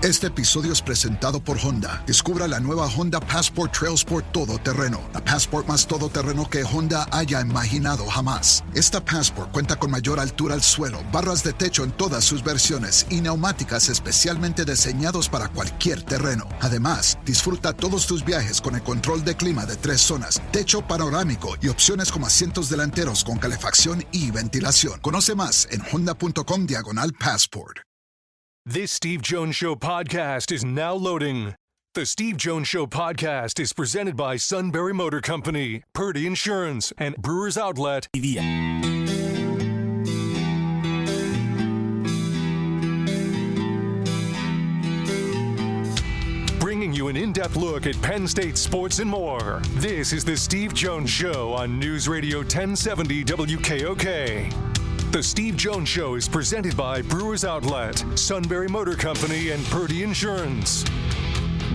Este episodio es presentado por Honda. Descubra la nueva Honda Passport Trail Sport todoterreno. La Passport más todoterreno que Honda haya imaginado jamás. Esta Passport cuenta con mayor altura al suelo, barras de techo en todas sus versiones y neumáticas especialmente diseñados para cualquier terreno. Además, disfruta todos tus viajes con el control de clima de 3 zonas, techo panorámico y opciones como asientos delanteros con calefacción y ventilación. Conoce más en honda.com/Passport. This Steve Jones Show podcast is now loading. The Steve Jones Show podcast is presented by Sunbury Motor Company, Purdy Insurance, and Brewers Outlet. Bringing you an in-depth look at Penn State sports and more. This is the Steve Jones Show on News Radio 1070 WKOK. The Steve Jones Show is presented by Brewers Outlet, Sunbury Motor Company, and Purdy Insurance.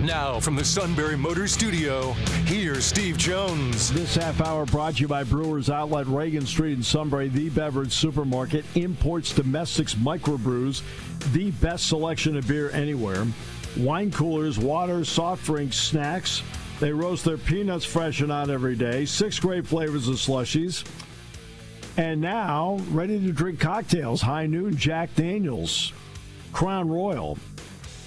Now, from the Sunbury Motor Studio, here's Steve Jones. This half hour brought to you by Brewers Outlet, Reagan Street in Sunbury, the beverage supermarket, imports, domestics, microbrews, the best selection of beer anywhere. Wine coolers, water, soft drinks, snacks. They roast their peanuts fresh and out every day. 6 great flavors of slushies. And now, ready to drink cocktails. High Noon, Jack Daniels, Crown Royal,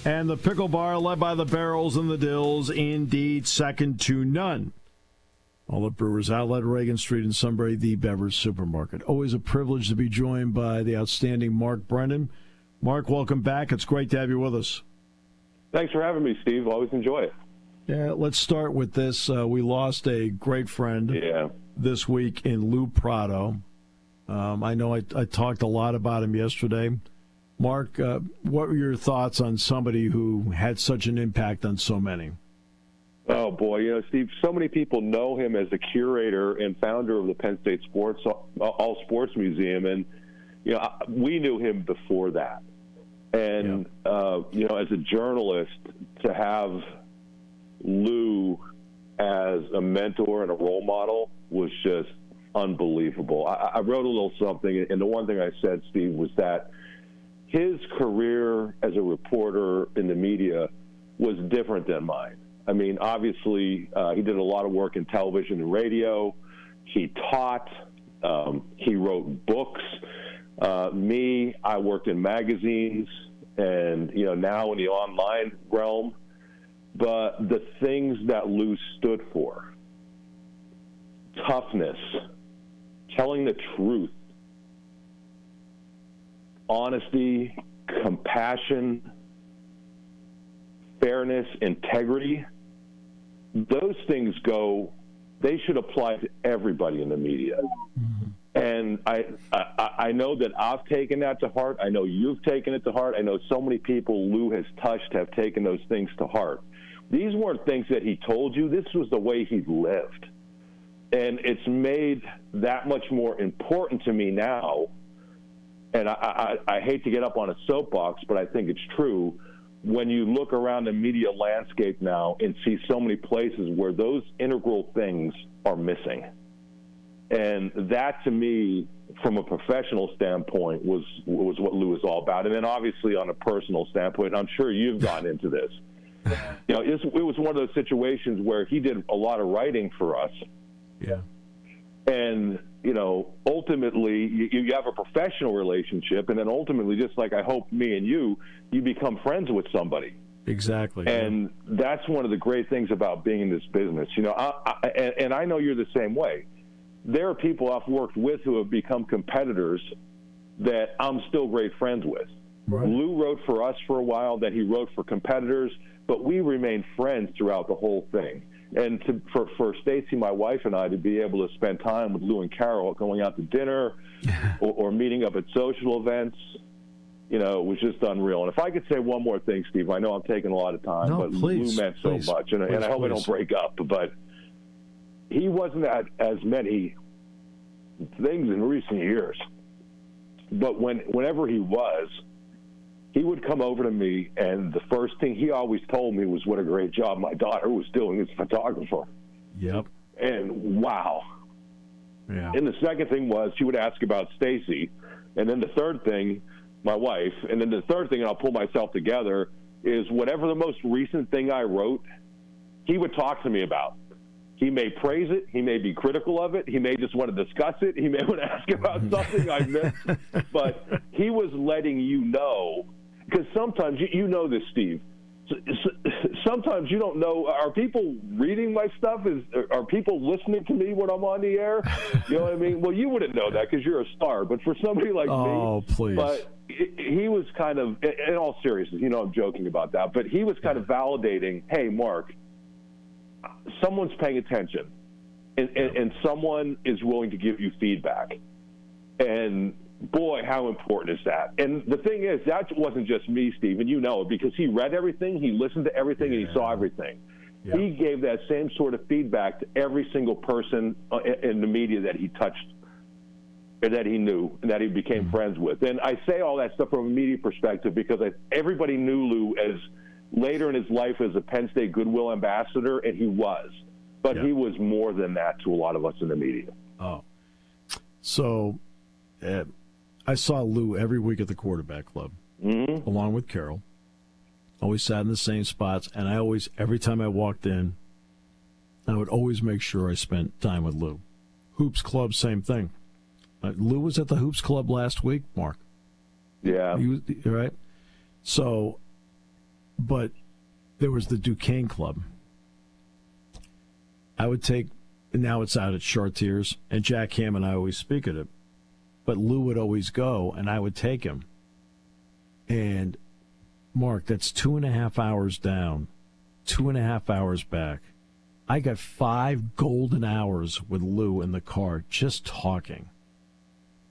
and the Pickle Bar led by the Barrels and the Dills, indeed second to none. All at Brewers Outlet, Reagan Street in Sunbury, the beverage supermarket. Always a privilege to be joined by the outstanding Mark Brennan. Mark, welcome back. It's great to have you with us. Thanks for having me, Steve. Always enjoy it. Yeah, let's start with this. We lost a great friend this week in Lou Prato. I know I talked a lot about him yesterday. Mark, what were your thoughts on somebody who had such an impact on so many? Oh, boy. Steve, so many people know him as the curator and founder of the Penn State All Sports Museum. And, we knew him before that. And, as a journalist, to have Lou as a mentor and a role model was just unbelievable. I wrote a little something, and the one thing I said, Steve, was that his career as a reporter in the media was different than mine. I mean, obviously, he did a lot of work in television and radio. He taught. He wrote books. I worked in magazines and, now in the online realm. But the things that Lou stood for, toughness, telling the truth, honesty, compassion, fairness, integrity, those things they should apply to everybody in the media. Mm-hmm. And I know that I've taken that to heart. I know you've taken it to heart. I know so many people Lou has touched have taken those things to heart. These weren't things that he told you. This was the way he lived. And it's made that much more important to me now. And I hate to get up on a soapbox, but I think it's true. When you look around the media landscape now and see so many places where those integral things are missing. And that, to me, from a professional standpoint, was what Lou was all about. And then, obviously, on a personal standpoint, I'm sure you've gotten into this. It was one of those situations where he did a lot of writing for us. Yeah. And, ultimately, you have a professional relationship, and then ultimately, just like I hope me and you become friends with somebody. Exactly. And that's one of the great things about being in this business. And I know you're the same way. There are people I've worked with who have become competitors that I'm still great friends with. Right. Lou wrote for us for a while, then he wrote for competitors, but we remained friends throughout the whole thing. And for Stacy, my wife, and I to be able to spend time with Lou and Carol, going out to dinner or meeting up at social events, it was just unreal. And if I could say one more thing, Steve, I know I'm taking a lot of time, but Lou meant so much, and I hope I don't break up, but he wasn't at as many things in recent years. But whenever he was, he would come over to me, and the first thing he always told me was what a great job my daughter was doing as a photographer. Yep. And wow. Yeah. And the second thing was he would ask about Stacy. And then the third thing, my wife. And then the third thing, and I'll pull myself together, is whatever the most recent thing I wrote, he would talk to me about. He may praise it. He may be critical of it. He may just want to discuss it. He may want to ask about something I missed. But he was letting you know, because sometimes, you know this, Steve, sometimes you don't know, are people reading my stuff? Are people listening to me when I'm on the air? You know what I mean? Well, you wouldn't know that because you're a star. But for somebody like me. Oh, please. But he was kind of, in all seriousness, I'm joking about that, but he was kind of validating, hey, Mark, someone's paying attention, and someone is willing to give you feedback. And, boy, how important is that? And the thing is, that wasn't just me, Steve, and you know it, because he read everything, he listened to everything, and he saw everything. Yeah. He gave that same sort of feedback to every single person in the media that he touched, that he knew, and that he became friends with. And I say all that stuff from a media perspective because everybody knew Lou as later in his life as a Penn State Goodwill ambassador, and he was. But he was more than that to a lot of us in the media. Oh. So I saw Lou every week at the Quarterback Club, along with Carol. Always sat in the same spots, and every time I walked in, I would always make sure I spent time with Lou. Hoops Club, same thing. Lou was at the Hoops Club last week, Mark. Yeah. Right? So, but there was the Duquesne Club. I would take, now it's out at Chartiers, and Jack Ham and I always speak at it. But Lou would always go, and I would take him. And, Mark, that's 2.5 hours down, 2.5 hours back. I got 5 golden hours with Lou in the car just talking.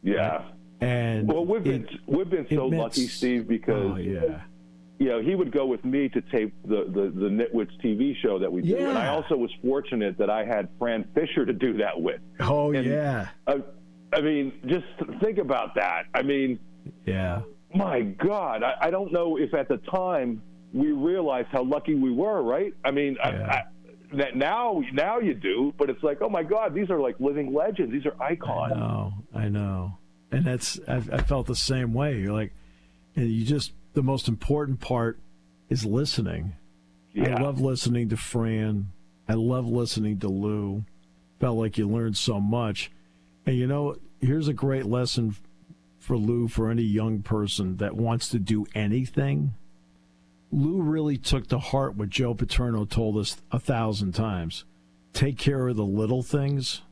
Yeah. And well, we've been so lucky, Steve, because he would go with me to tape the Nitwits TV show that we do, and I also was fortunate that I had Fran Fisher to do that with. Oh, and, yeah. I mean, just think about that. I mean, my God, I don't know if at the time we realized how lucky we were, right? I mean, now you do, but it's like, oh my God, these are like living legends. These are icons. I know. And I felt the same way. You're like, and the most important part is listening. Yeah. I love listening to Fran. I love listening to Lou. Felt like you learned so much. And here's a great lesson for Lou, for any young person that wants to do anything. Lou really took to heart what Joe Paterno told us 1,000 times. Take care of the little things,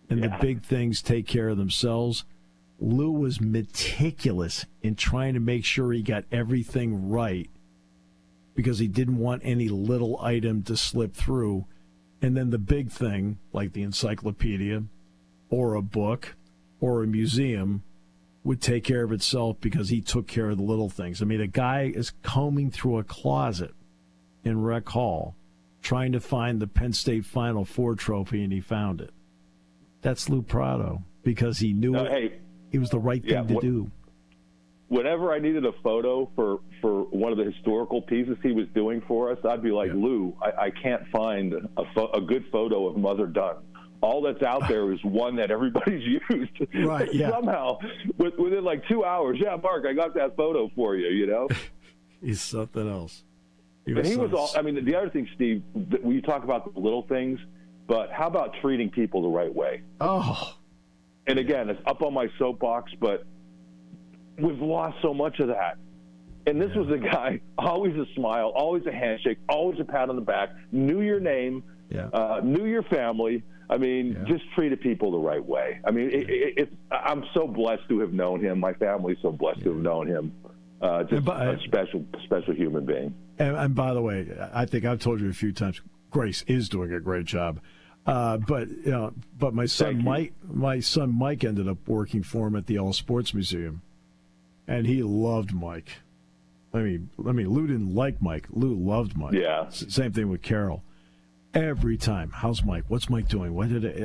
and the big things take care of themselves. Lou was meticulous in trying to make sure he got everything right because he didn't want any little item to slip through. And then the big thing, like the encyclopedia or a book or a museum, would take care of itself because he took care of the little things. I mean, a guy is combing through a closet in Rec Hall trying to find the Penn State Final Four trophy, and he found it. That's Lou Prato because he knew it was the right thing to do. Whenever I needed a photo for one of the historical pieces he was doing for us, I'd be like, Lou, I can't find a good photo of Mother Dunn. All that's out there is one that everybody's used. Right, yeah. Somehow, within like 2 hours, Mark, I got that photo for you, He's something else. The other thing, Steve, when you talk about the little things, but how about treating people the right way? Oh. And again, it's up on my soapbox, but we've lost so much of that. And this was a guy, always a smile, always a handshake, always a pat on the back, knew your name, knew your family. I mean, just treated people the right way. I mean, I'm so blessed to have known him. My family's so blessed to have known him. Just a special human being. And by the way, I think I've told you a few times, Grace is doing a great job. But my son Mike ended up working for him at the All Sports Museum, and he loved Mike. I mean, Lou didn't like Mike. Lou loved Mike. Yeah. Same thing with Carol. Every time, how's Mike? What's Mike doing?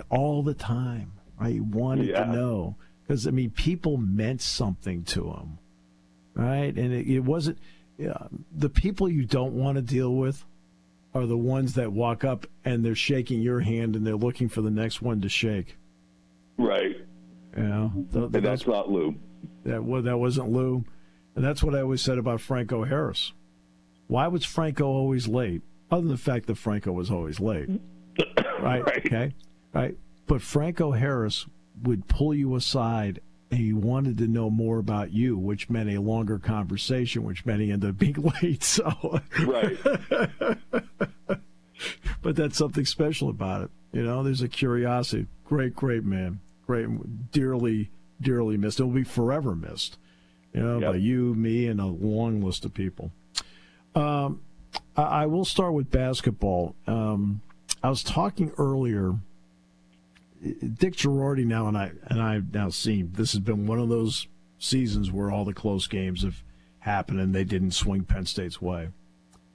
All the time, right? You wanted to know because people meant something to him, right? And it wasn't the people you don't want to deal with are the ones that walk up and they're shaking your hand and they're looking for the next one to shake. Right. And that's not Lou. That wasn't Lou. And that's what I always said about Franco Harris. Why was Franco always late? Other than the fact that Franco was always late. Right? Okay? Right? But Franco Harris would pull you aside and he wanted to know more about you, which meant a longer conversation, which meant he ended up being late. So, right. But that's something special about it. You know, there's a curiosity. Great man. Great, dearly missed. It will be forever missed. You know, by you, me, and a long list of people. I will start with basketball. I was talking earlier. Dick Girardi now, and I've now seen this has been one of those seasons where all the close games have happened and they didn't swing Penn State's way.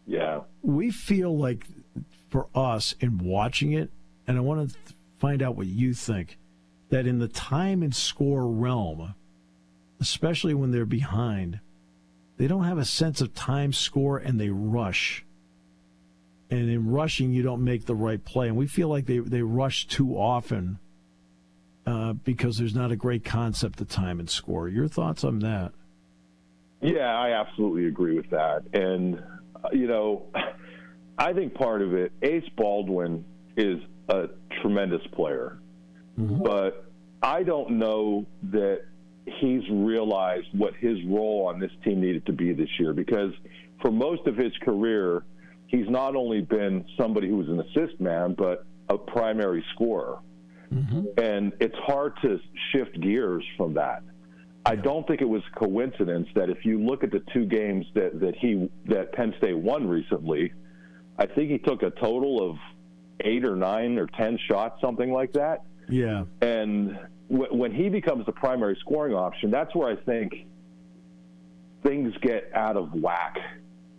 Yeah. We feel like for us in watching it, and I want to find out what you think, that in the time and score realm, especially when they're behind, they don't have a sense of time, score, and they rush. And in rushing, you don't make the right play. And we feel like they rush too often because there's not a great concept of time and score. Your thoughts on that? Yeah, I absolutely agree with that. And, you know, I think part of it, Ace Baldwin is a tremendous player. Mm-hmm. But I don't know that he's realized what his role on this team needed to be this year, because for most of his career, he's not only been somebody who was an assist man, but a primary scorer. Mm-hmm. And it's hard to shift gears from that. I don't think it was a coincidence that if you look at the two games that Penn State won recently, I think he took a total of 8 or 9 or 10 shots, something like that. Yeah. And when he becomes the primary scoring option, that's where I think things get out of whack.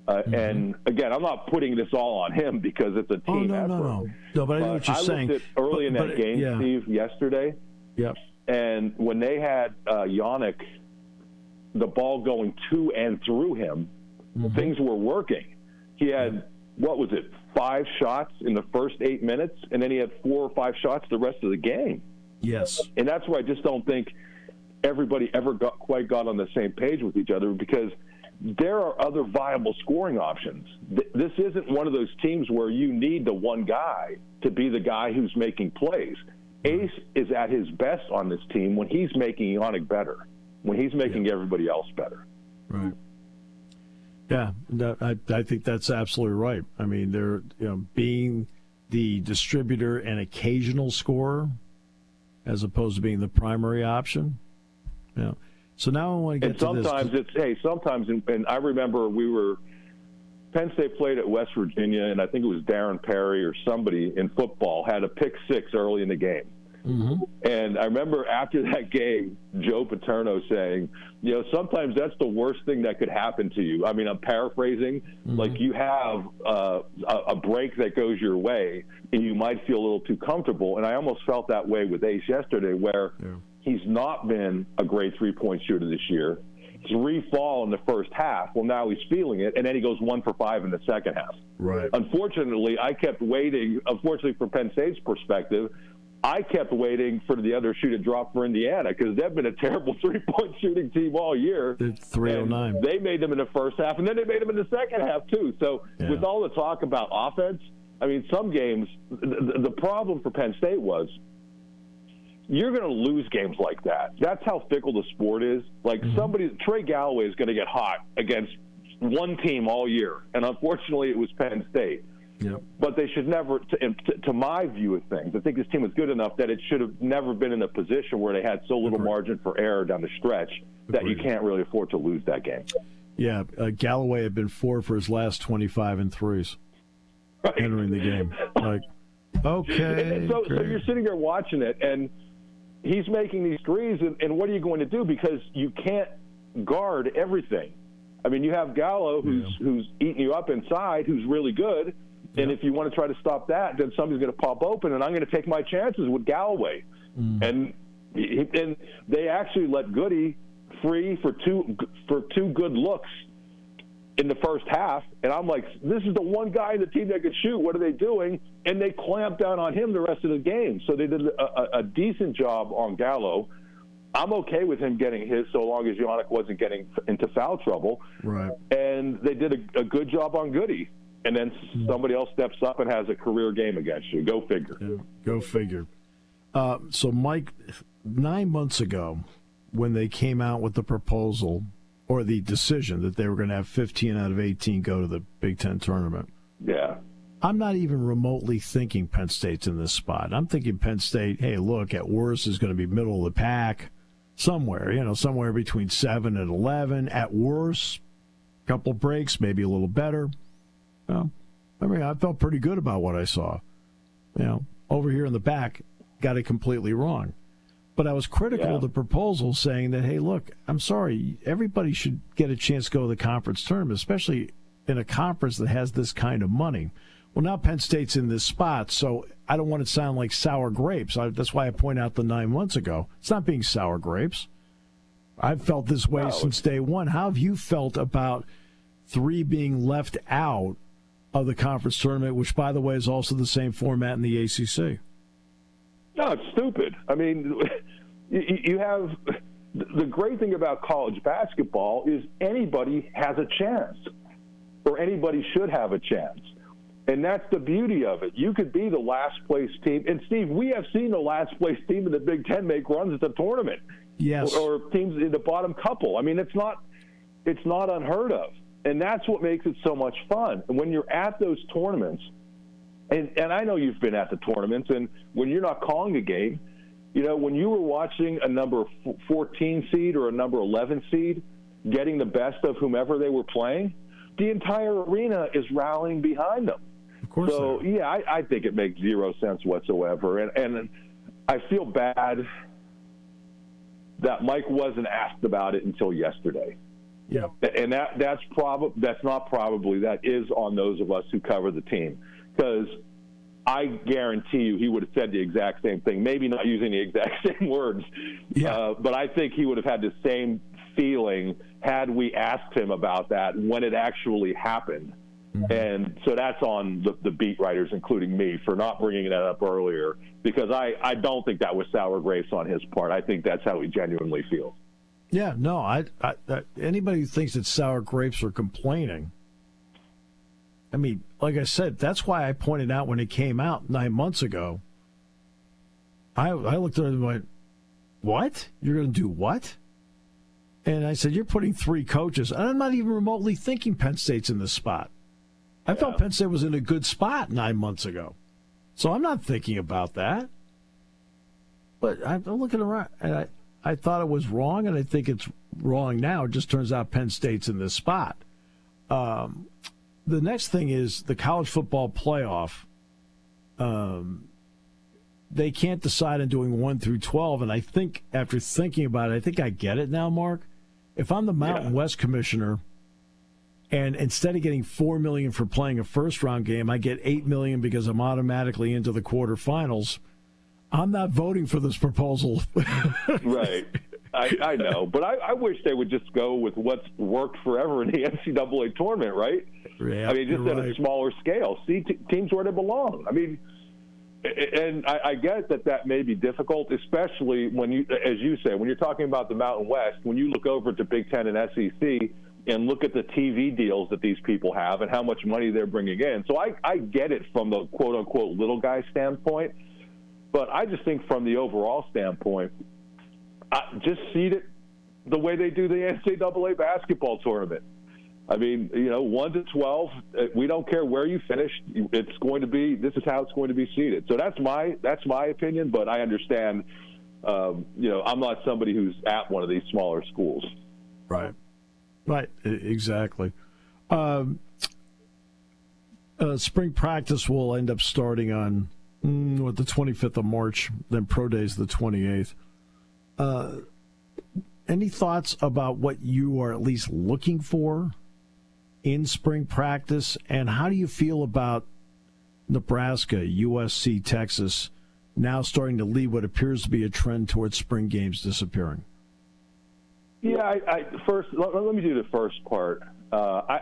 Mm-hmm. And again, I'm not putting this all on him because it's a team effort. No, but I know what you're saying. I looked at early in that game, Steve, yesterday. Yep. And when they had Yannick, the ball going to and through him, mm-hmm. things were working. He had, 5 shots in the first 8 minutes, and then he had 4 or 5 shots the rest of the game. Yes. And that's where I just don't think everybody ever quite got on the same page with each other, because there are other viable scoring options. This isn't one of those teams where you need the one guy to be the guy who's making plays. Ace is at his best on this team when he's making Yannick better, when he's making everybody else better. Right. Yeah, I think that's absolutely right. I mean, they're being the distributor and occasional scorer as opposed to being the primary option. Yeah. So now I want to get to this. Sometimes, and I remember Penn State played at West Virginia, and I think it was Darren Perry or somebody in football had a pick 6 early in the game. Mm-hmm. And I remember after that game, Joe Paterno saying, sometimes that's the worst thing that could happen to you. I mean, I'm paraphrasing. Mm-hmm. Like, you have a break that goes your way, and you might feel a little too comfortable. And I almost felt that way with Ace yesterday, where he's not been a great three-point shooter this year. 3 fall in the first half. Well, now he's feeling it, and then he goes 1 for 5 in the second half. Right. Unfortunately, I kept waiting. Unfortunately, from Penn State's perspective, I kept waiting for the other shoe to drop for Indiana, because they've been a terrible three-point shooting team all year. They're 309. They made them in the first half, and then they made them in the second half too. So with all the talk about offense, I mean, some games, the problem for Penn State was, you're going to lose games like that. That's how fickle the sport is. Like, Trey Galloway is going to get hot against one team all year, and unfortunately it was Penn State. Yep. But they should never, to my view of things, I think this team was good enough that it should have never been in a position where they had so little margin for error down the stretch that you can't really afford to lose that game. Yeah, Galloway had been 4 for his last 25 in threes entering the game. Like, okay. So you're sitting there watching it, and he's making these threes, and what are you going to do? Because you can't guard everything. I mean, you have Gallo, who's eating you up inside, who's really good. And if you want to try to stop that, then somebody's going to pop open, and I'm going to take my chances with Galloway. And they actually let Goody free for two good looks in the first half. And I'm like, this is the one guy in the team that could shoot. What are they doing? And they clamped down on him the rest of the game. So they did a decent job on Gallo. I'm okay with him getting his so long as Yannick wasn't getting into foul trouble. Right. And they did a good job on Goody. And then somebody else steps up and has a career game against you. Go figure. Yeah, go figure. So, Mike, 9 months ago, when they came out with the proposal or the decision that they were going to have 15 out of 18 go to the Big Ten tournament. Yeah. I'm not even remotely thinking Penn State's in this spot. I'm thinking Penn State, hey, look, at worst is going to be middle of the pack somewhere, somewhere between 7 and 11. At worst, a couple breaks, maybe a little better. Well, I felt pretty good about what I saw. Over here in the back, got it completely wrong. But I was critical of the proposal, saying that, hey, look, I'm sorry, everybody should get a chance to go to the conference tournament, especially in a conference that has this kind of money. Well, now Penn State's in this spot, so I don't want it to sound like sour grapes. That's why I point out the 9 months ago. It's not being sour grapes. I've felt this way since day one. How have you felt about 3 being left out of the conference tournament, which, by the way, is also the same format in the ACC? No, it's stupid. I mean, you have the great thing about college basketball is anybody has a chance, or anybody should have a chance. And that's the beauty of it. You could be the last place team. And, Steve, we have seen the last place team in the Big Ten make runs at the tournament. Yes. Or teams in the bottom couple. I mean, it's not unheard of. And that's what makes it so much fun. And when you're at those tournaments, and I know you've been at the tournaments, and when you're not calling a game, when you were watching a number 14 seed or a number 11 seed getting the best of whomever they were playing, the entire arena is rallying behind them. Of course. So, I think it makes zero sense whatsoever. And I feel bad that Mike wasn't asked about it until yesterday. Yeah. And that is on those of us who cover the team, because I guarantee you he would have said the exact same thing, maybe not using the exact same words, but I think he would have had the same feeling had we asked him about that when it actually happened. Mm-hmm. And so that's on the beat writers, including me, for not bringing that up earlier, because I don't think that was sour grapes on his part. I think that's how he genuinely feels. Yeah, no, I anybody who thinks it's sour grapes are complaining. I mean, like I said, that's why I pointed out when it came out 9 months ago. I looked at it and went, what? You're going to do what? And I said, you're putting 3 coaches. And I'm not even remotely thinking Penn State's in this spot. I felt Penn State was in a good spot 9 months ago. So I'm not thinking about that. But I'm looking around, and I thought it was wrong, and I think it's wrong now. It just turns out Penn State's in this spot. The next thing is the college football playoff. They can't decide on doing 1 through 12, and I think after thinking about it, I think I get it now, Mark. If I'm the Mountain West commissioner, and instead of getting $4 million for playing a first-round game, I get $8 million because I'm automatically into the quarterfinals, I'm not voting for this proposal. Right. I know. But I wish they would just go with what's worked forever in the NCAA tournament, right? Yeah, I mean, just at a smaller scale. See teams where they belong. I mean, and I get that may be difficult, especially when you, as you say, when you're talking about the Mountain West, when you look over to Big Ten and SEC and look at the TV deals that these people have and how much money they're bringing in. So I get it from the quote-unquote little guy standpoint. But I just think from the overall standpoint, just seed it the way they do the NCAA basketball tournament. I mean, 1 to 12, we don't care where you finish. It's going to be, this is how it's going to be seeded. So that's my opinion, but I understand, I'm not somebody who's at one of these smaller schools. Right. Right, exactly. Spring practice will end up starting on the 25th of March, then Pro Day is the 28th. Any thoughts about what you are at least looking for in spring practice, and how do you feel about Nebraska, USC, Texas now starting to lead what appears to be a trend towards spring games disappearing? Yeah, first, let me do the first part. I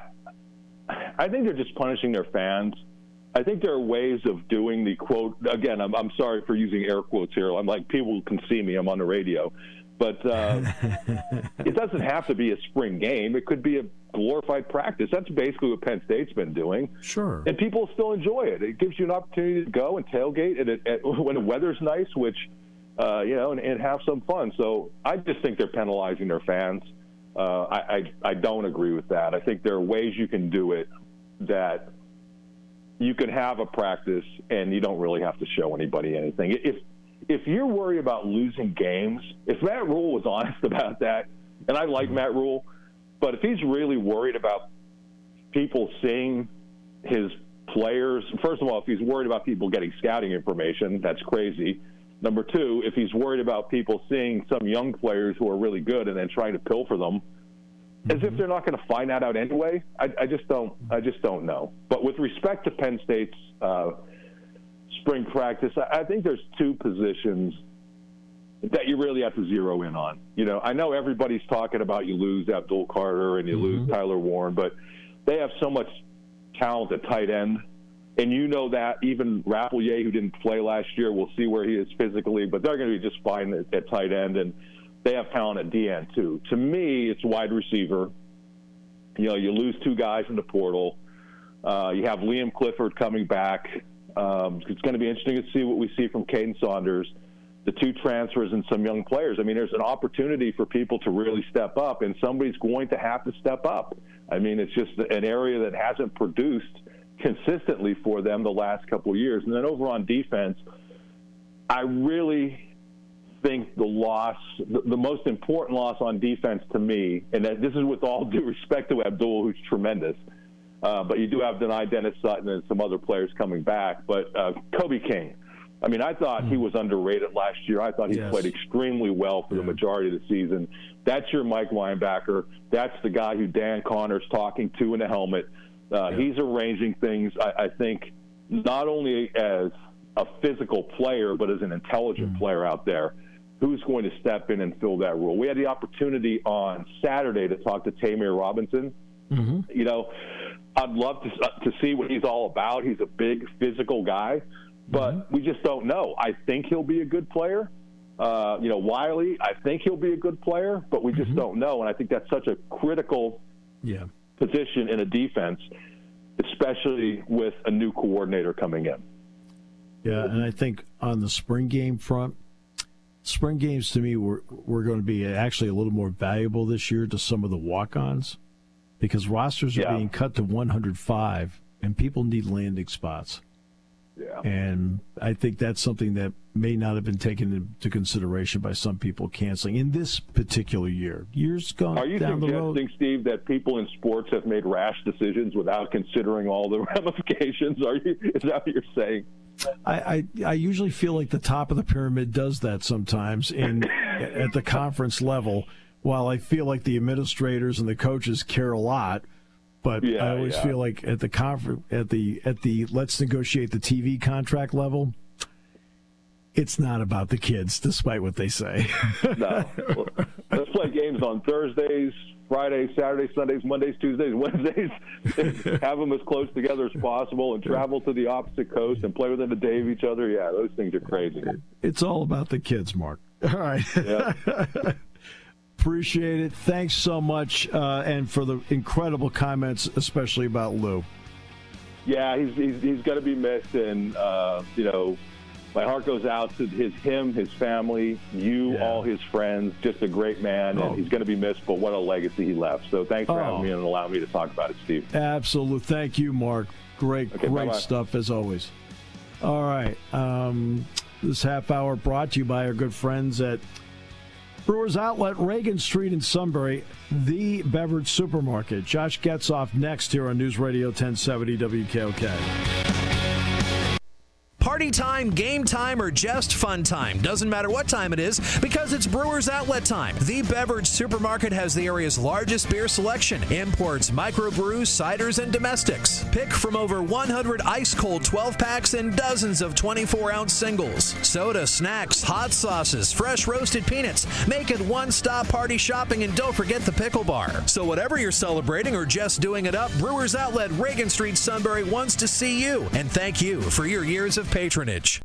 think they're just punishing their fans. I think there are ways of doing the quote, again, I'm sorry for using air quotes here. I'm like, people can see me, I'm on the radio. But it doesn't have to be a spring game. It could be a glorified practice. That's basically what Penn State's been doing. Sure. And people still enjoy it. It gives you an opportunity to go and tailgate when the weather's nice, which, and have some fun. So I just think they're penalizing their fans. I don't agree with that. I think there are ways you can do it that you can have a practice and you don't really have to show anybody anything. If you're worried about losing games, if Matt Rule was honest about that, and I like Matt Rule, but if he's really worried about people seeing his players, first of all, if he's worried about people getting scouting information, that's crazy. Number two, if he's worried about people seeing some young players who are really good and then trying to pilfer them, as if they're not going to find that out anyway, I just don't know. But with respect to Penn State's spring practice, I think there's two positions that you really have to zero in on. I know everybody's talking about you lose Abdul Carter and you lose Tyler Warren, but they have so much talent at tight end. And that even Rappleyea, who didn't play last year, we'll see where he is physically, but they're going to be just fine at tight end. And they have talent at DN too. To me, it's wide receiver. You lose two guys in the portal. You have Liam Clifford coming back. It's going to be interesting to see what we see from Caden Saunders, the two transfers, and some young players. I mean, there's an opportunity for people to really step up, and somebody's going to have to step up. I mean, it's just an area that hasn't produced consistently for them the last couple of years. And then over on defense, I really think the most important loss on defense to me, and this is with all due respect to Abdul, who's tremendous, but you do have Denai Dennis Sutton and some other players coming back. But Kobe King, I mean, I thought he was underrated last year. I thought he played extremely well for the majority of the season. That's your Mike linebacker. That's the guy who Dan Connor's talking to in the helmet. He's arranging things, I think, not only as a physical player, but as an intelligent player out there who's going to step in and fill that role. We had the opportunity on Saturday to talk to Tamir Robinson. I'd love to see what he's all about. He's a big physical guy, but we just don't know. I think he'll be a good player. Wiley, I think he'll be a good player, but we just don't know. And I think that's such a critical position in a defense, especially with a new coordinator coming in. Yeah, and I think on the spring game front, spring games to me were going to be actually a little more valuable this year to some of the walk-ons because rosters are being cut to 105, and people need landing spots. Yeah. And I think that's something that may not have been taken into consideration by some people canceling in this particular year. Years gone down the road. Are you suggesting, Steve, that people in sports have made rash decisions without considering all the ramifications? Is that what you're saying? I usually feel like the top of the pyramid does that sometimes at the conference level, while I feel like the administrators and the coaches care a lot. But I always feel like at the conference, at the let's negotiate the TV contract level, it's not about the kids, despite what they say. No, let's play games on Thursdays, Fridays, Saturdays, Sundays, Mondays, Tuesdays, Wednesdays. Have them as close together as possible, and travel to the opposite coast and play within a day of each other. Yeah, those things are crazy. It's all about the kids, Mark. All right. Yeah. Appreciate it. Thanks so much, and for the incredible comments, especially about Lou. Yeah, he's going to be missed, and my heart goes out to his family, all his friends. Just a great man, and he's going to be missed. But what a legacy he left. So thanks for having me and allowing me to talk about it, Steve. Absolutely, thank you, Mark. Great stuff as always. All right, this half hour brought to you by our good friends at Brewers Outlet, Reagan Street in Sunbury, the beverage supermarket. Josh Getzoff next here on News Radio 1070 WKOK. Party time, game time, or just fun time. Doesn't matter what time it is because it's Brewers Outlet time. The beverage supermarket has the area's largest beer selection. Imports, microbrews, ciders, and domestics. Pick from over 100 ice-cold 12-packs and dozens of 24-ounce singles. Soda, snacks, hot sauces, fresh roasted peanuts. Make it one-stop party shopping, and don't forget the pickle bar. So whatever you're celebrating or just doing it up, Brewers Outlet, Reagan Street, Sunbury wants to see you. And thank you for your years of patronage.